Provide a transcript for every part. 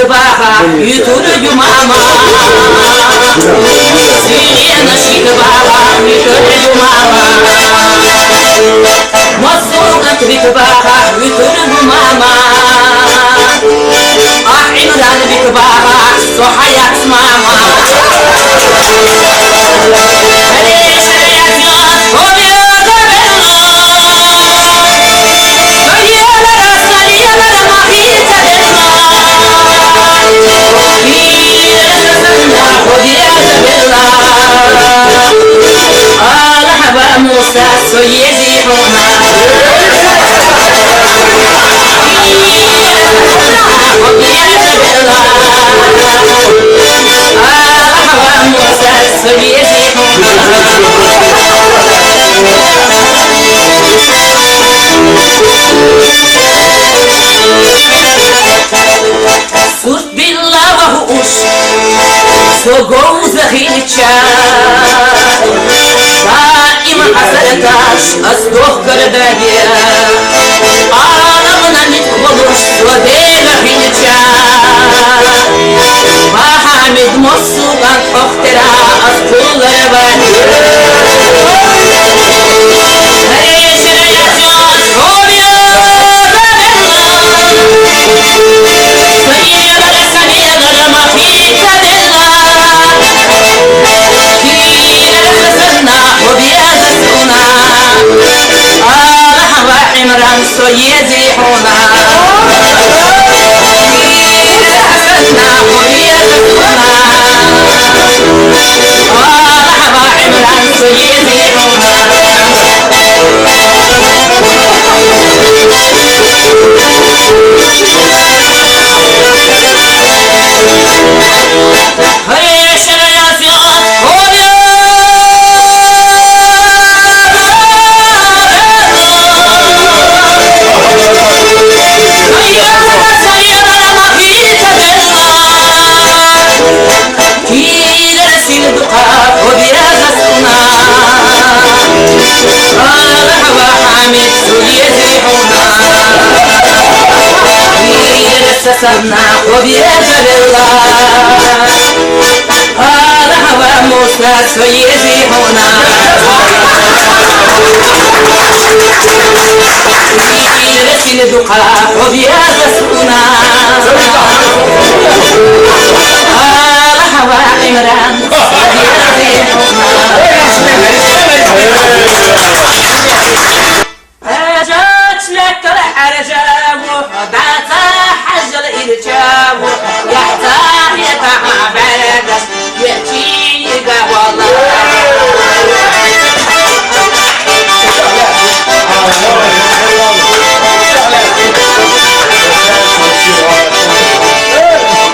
Baha, YouTube mama. Sirena shik baha, YouTube mama. بكباها ويترب ماما عمران بكباها صحيات ماما ليش الياسيات هم يغبرنا سيالة سيالة ما هي تدلنا موسى سيزيحنا موسى سيزيحنا صرت بالله وهوش سوقو زخيلتشا دائما حسنتاش أصدوخ كرداجيا عالمنا نتقبلوش ودينا خيلتشا ما حامد مصوبا اخترا أصدول رباني هريش رياسيون روميو عمران سيزيحنا حسنا ويزحنا مرحبا عمران سيزيحنا هيش الياسيات سسرنا وبيجر الله هذا هو موسى سيزيحنا رسل دقاء وبيجسنا هذا هو عمران سيزيحنا رجعت لك الحرجة وحضعت حجر إرجاب يحتاج يتعب عدس يأتيك والله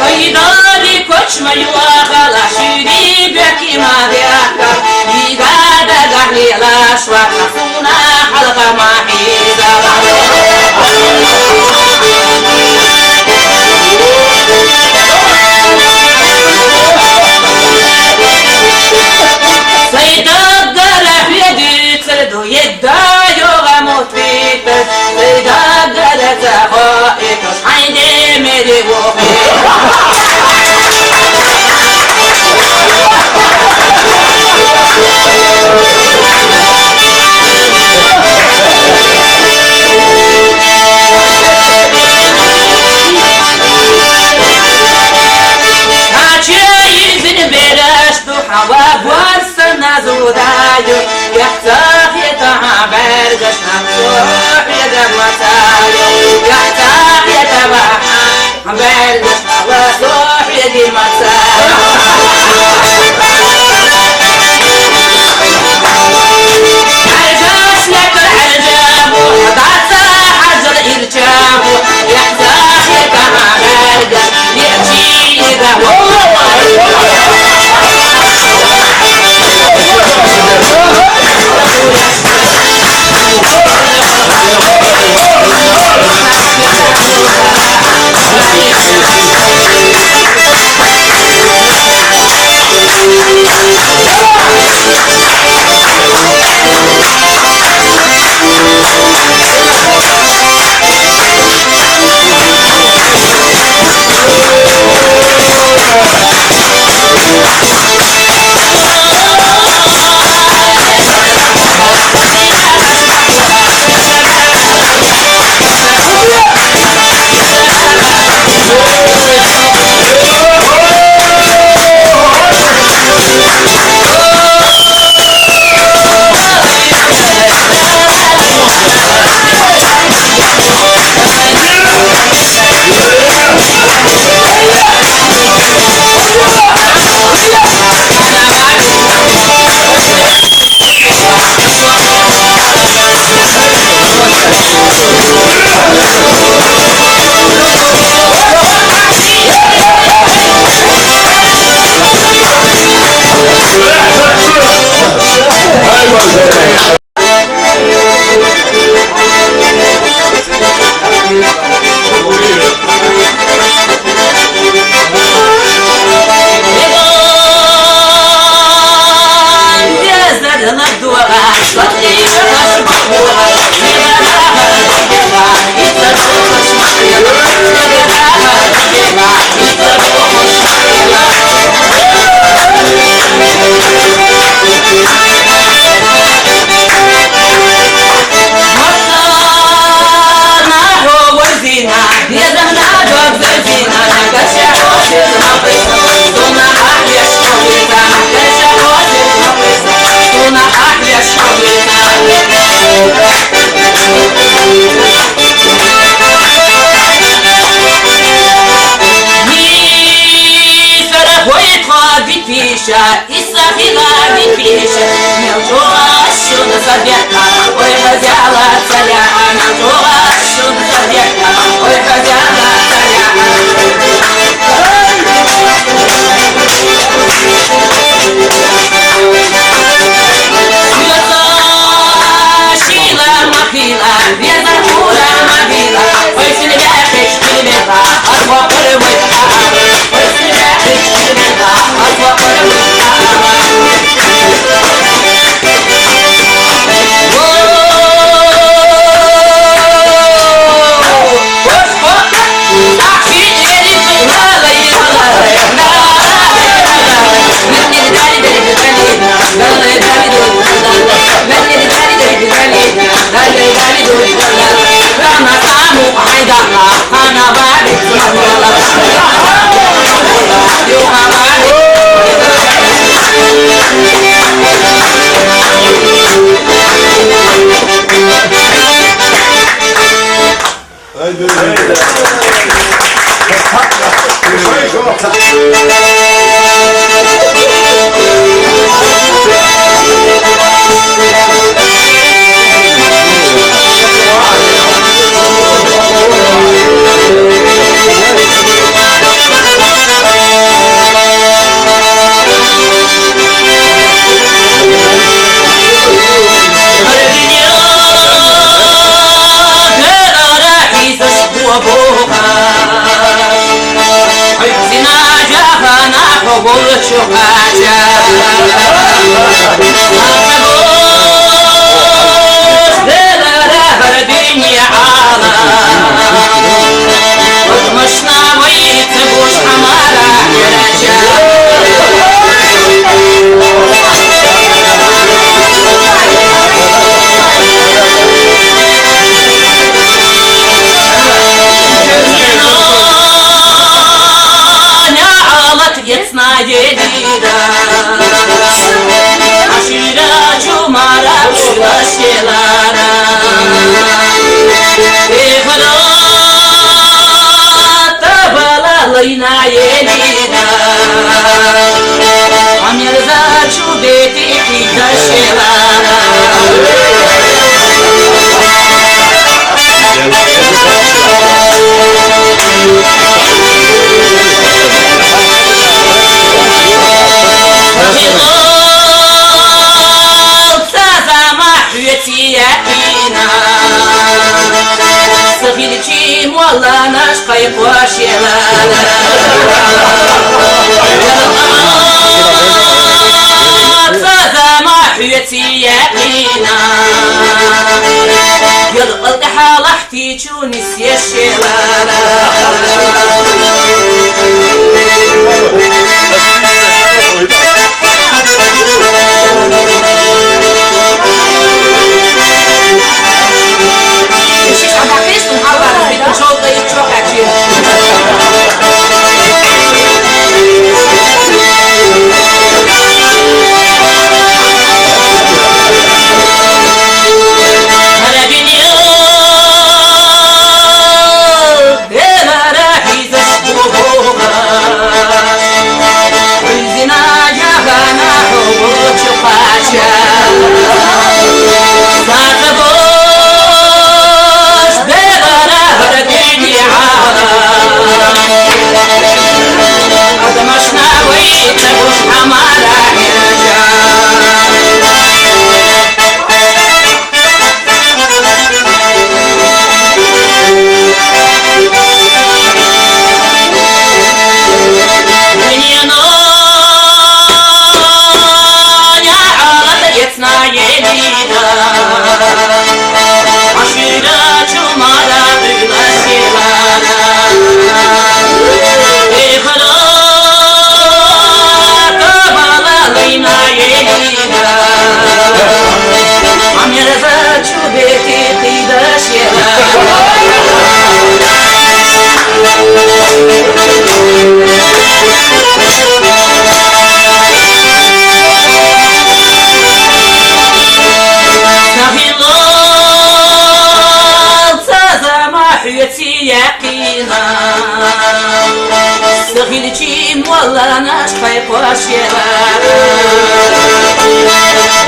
قيداني كوش ما يواغل شيري بكي ما دياكا يقاد قحلي الأشواق نفونا حلقة ما حيدا يدا يوغا موتيتس سيدا قلتا خائتس حيدي ميري وخي حواب ورسنا زودايو يحتاج يتعب برقش نمسوح يدب وسايو يحتاج يتبع برقش وسوح يدب وسايو عرجاش لك العجاب وحضعت حجر إرجاب يحتاج يتعب برقش يأتي يدب плача и сахилами пища. Мелчуашу на совета, ой, хозяла царя. Мелчуашу на совета, ой, хозяла Махила, верно, кура мобила. Ой, сильвяшич, килимета, а твой порывы. Ой, сильвяшич, килимета, а твой порывы. Zahilci molla naş kay poşela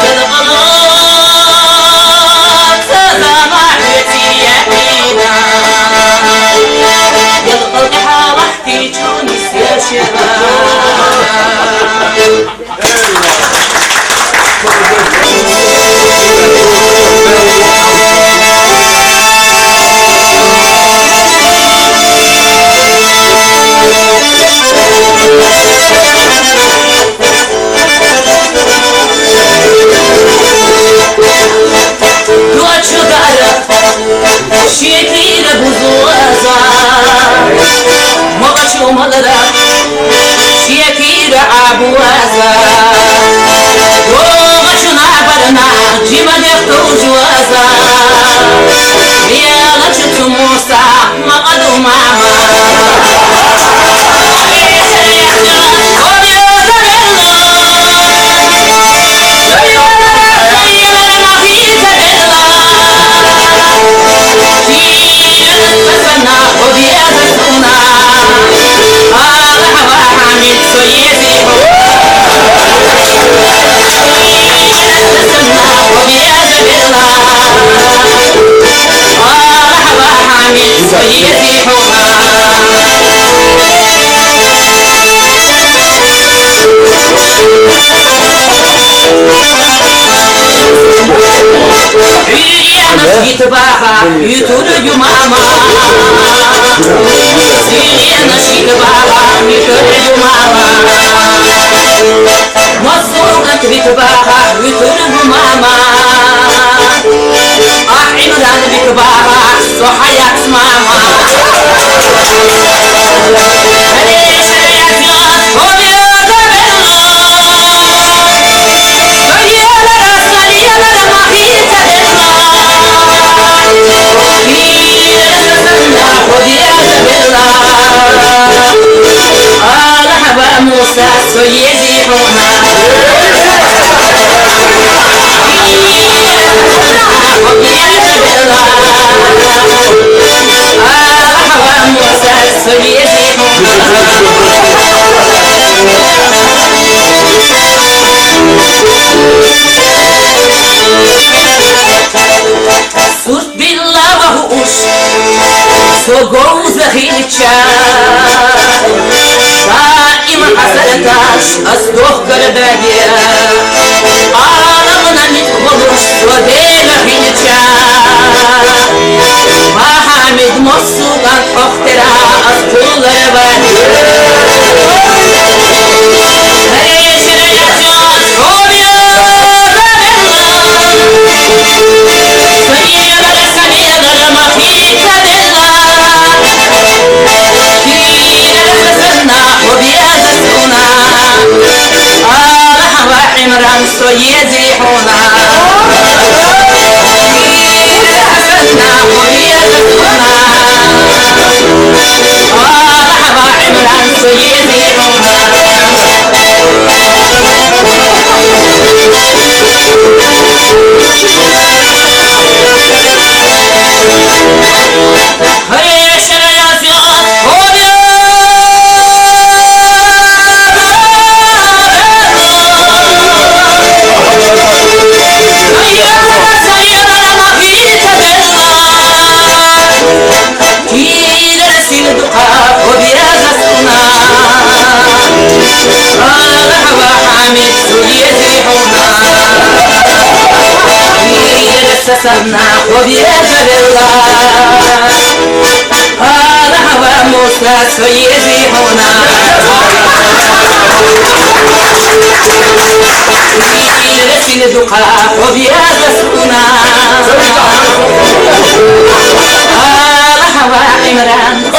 Yalqalat zama hütiye bina Yalqal halahti çonis yaşela شكيل بزوازا مغشو مغلا شكيل عبوازا وغشو نعبرنا جيما دفتو جوازا ريالا شتو موسى مقدو ماما Yitbaha yuturucu mama Siriyana şikbaha yuturucu mama Masukat bitbaha yuturucu mama Ah imran bitbaha sohayat mama موسى سيزيحنا موسى سوت بالله وهوش سوغو زهيلتشا دائما حسنتاش أصدوخ كرداجيا عالمنا نتخبوش ودينا هيلتشا وحامد مصوغا اخترا أصدول رباني عمران سيزيحنا حسنا ويزحنا مرحبا عمران سيزيحنا هيا شرياسيات سسرنا وبيجر الله هذا هو موسى سيزيحنا رسل دقاء وبيجسنا هذا هو عمران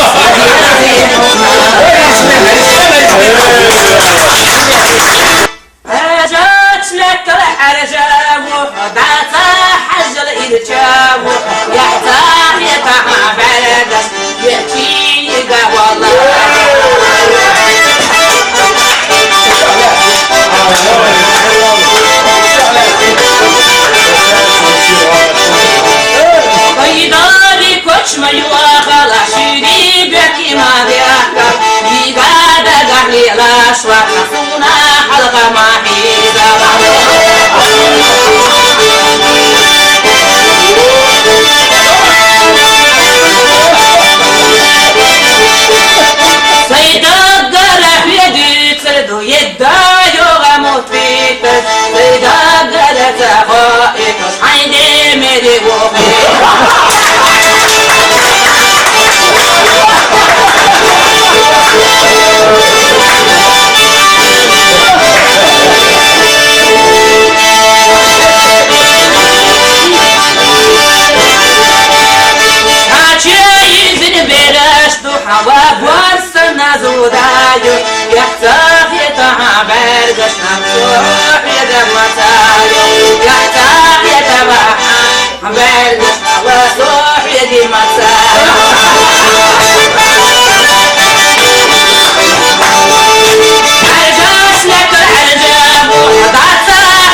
هجت لك الحرجاب وحدعت حجل الجاب يحتاج يتعب بلدس يأتي والله قيداري كوش ما يواخل عشيري بكي ما دياك أشواق نصونا حلقة ما حيزة سيدة قرح يدي تسردو يدا يوغا موت فيتس سيدة قرح تخائكس عيدي ميدي زودايو يحتاج يتعبر قشنا بروح يدمتايو يحتاج يتعبر قشنا وصوح يدمتايو عرجاش لك العرجاب وحضعت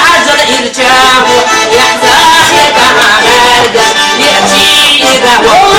حجر إرجاب يحتاج يتعبر قشنا يأتي يدهو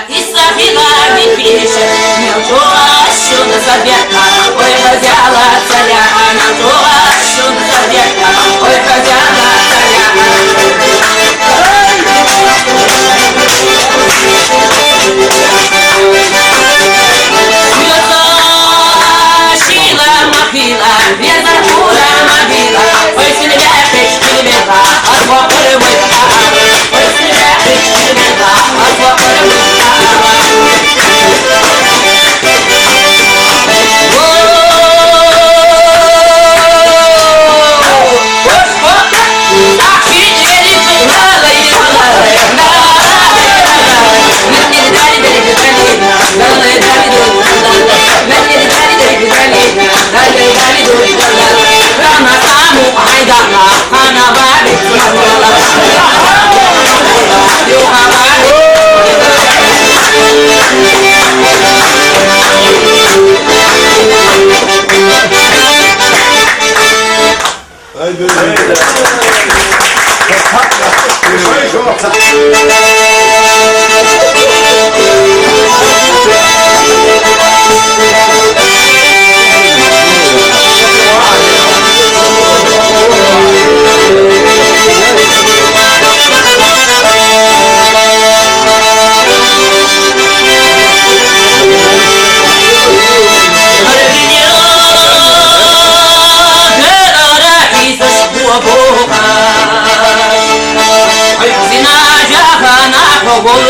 Исахила Микиша, Мелтошу на Сабека, ой, хозяла царя, Мелтошу на Сабека, ой, хозяла царя. Мелтошила махила, Везаркура мобила, ой, сильвя печки лебеда, от вопоры выпа, ой, сильвя печки лебеда, от вопоры выпа.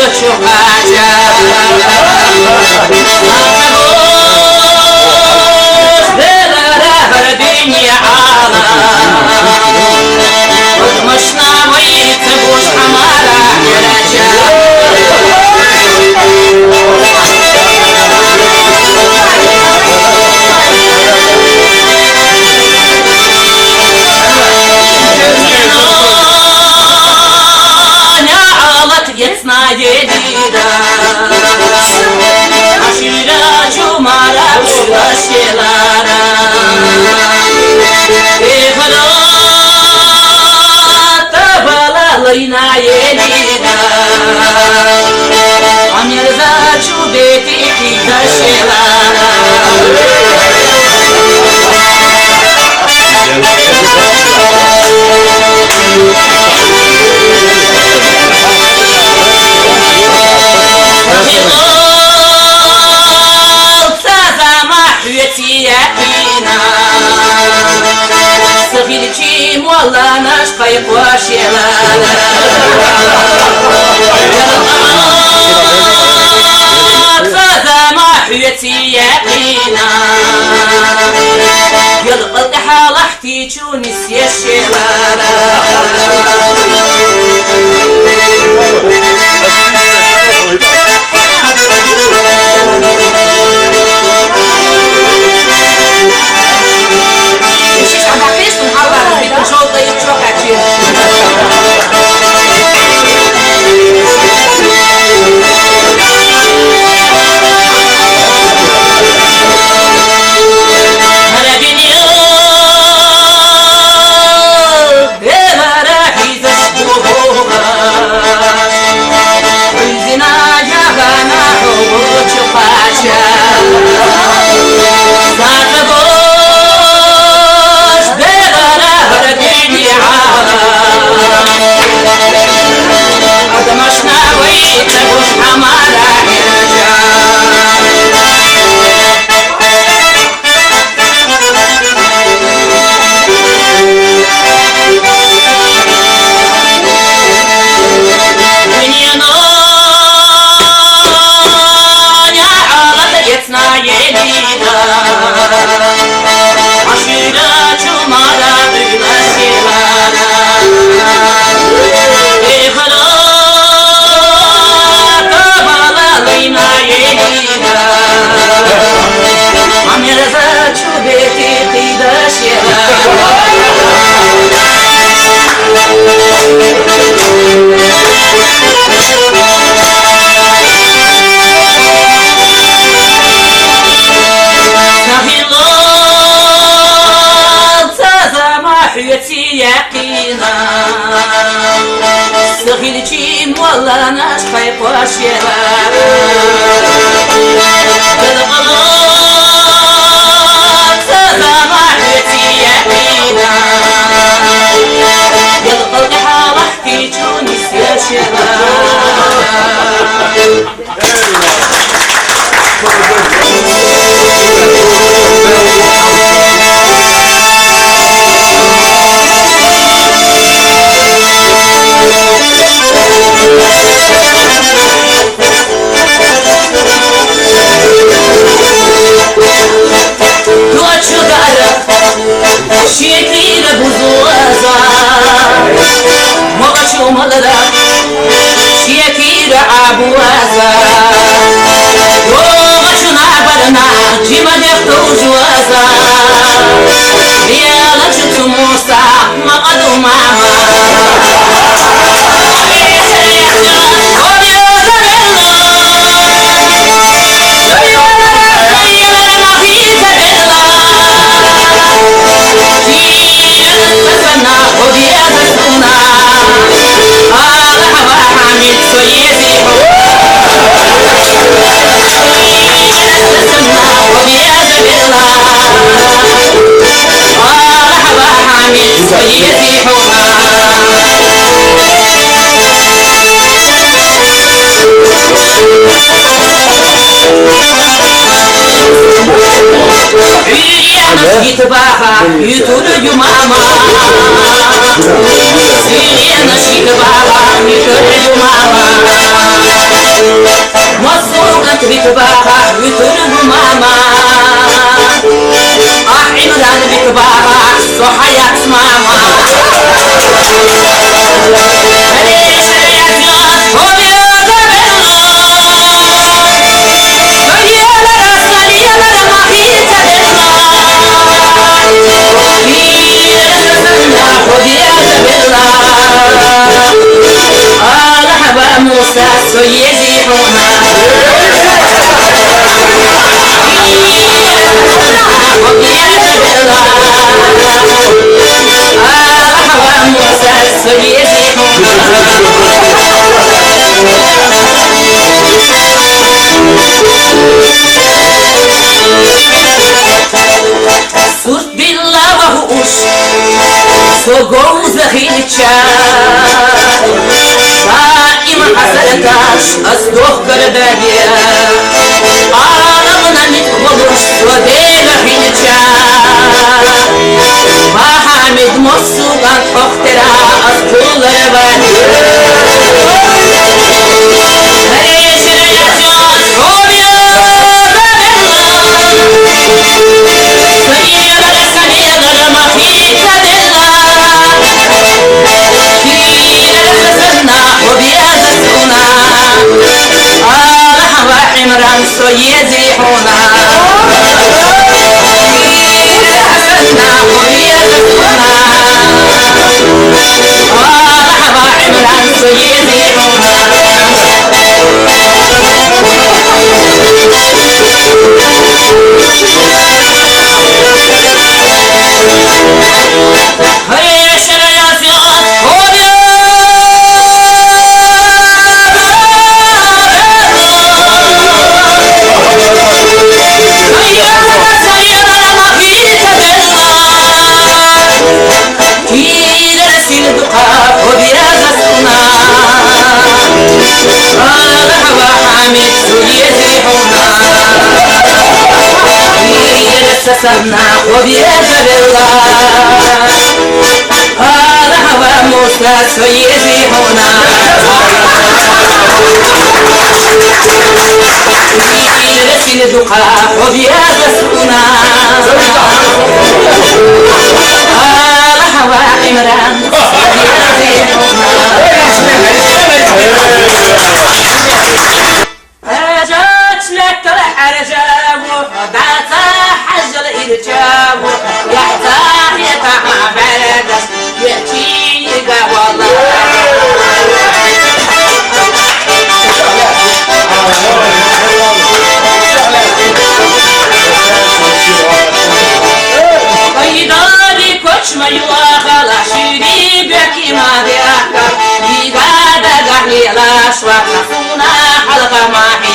وشوحاجة برديني عالا ومشنا ويتبوش حمارة يراجع يتنا جديدة عشيرة جمارة بشلاشلارا إخلاط بلا لينا يديدة عمير زاچو بيتي كيدا شلارا Сахиличи мола наш пайпошела Сазама حيتي يقينا يلقى حالحتي تونس يا شلالة Сахиличи мола наш пайпошела Сазама حيتي يقينا يلقى حالحتي تونس يا شيكينا بوزوازا مغشو مغرا شيكينا عبوازا وغشو نعبرنا جيما دفتو جوازا يا لجتو موسى مقدو ماما Soy يتباهى يتولد ماما سيلينا يتباهى يتولد ماما مصوغة بتباهى يتولد ماما عمران بتباهى صحيات ماما موسى سيزيحنا موسى سيزيحنا صرت بالله وهوش سوقو زخيلتشا دائما حسنتاش أصدوخ كرداجيا عالمنا نتقبلوش ودينا حينتشا بحامد مصوغان حخترا أصدول رباني هريش رياجون روبيا عمران سيزيحنا حسنا ويزحنا مرحبا عمران سيزيحنا هريش رياسيات هوديو سسرنا وبيجب الله هذا هو موسى سيزيحنا رسل دقاء وبيجسنا هذا هو عمران رجعت لك الحرجاب ودعت جابو يحتاج يتعب بلدس يأتيك والله قيداني كوش ما يواخل عشيري بكي ما دي أحكر يقعد أهلي الأشواق نفونا حلقة معي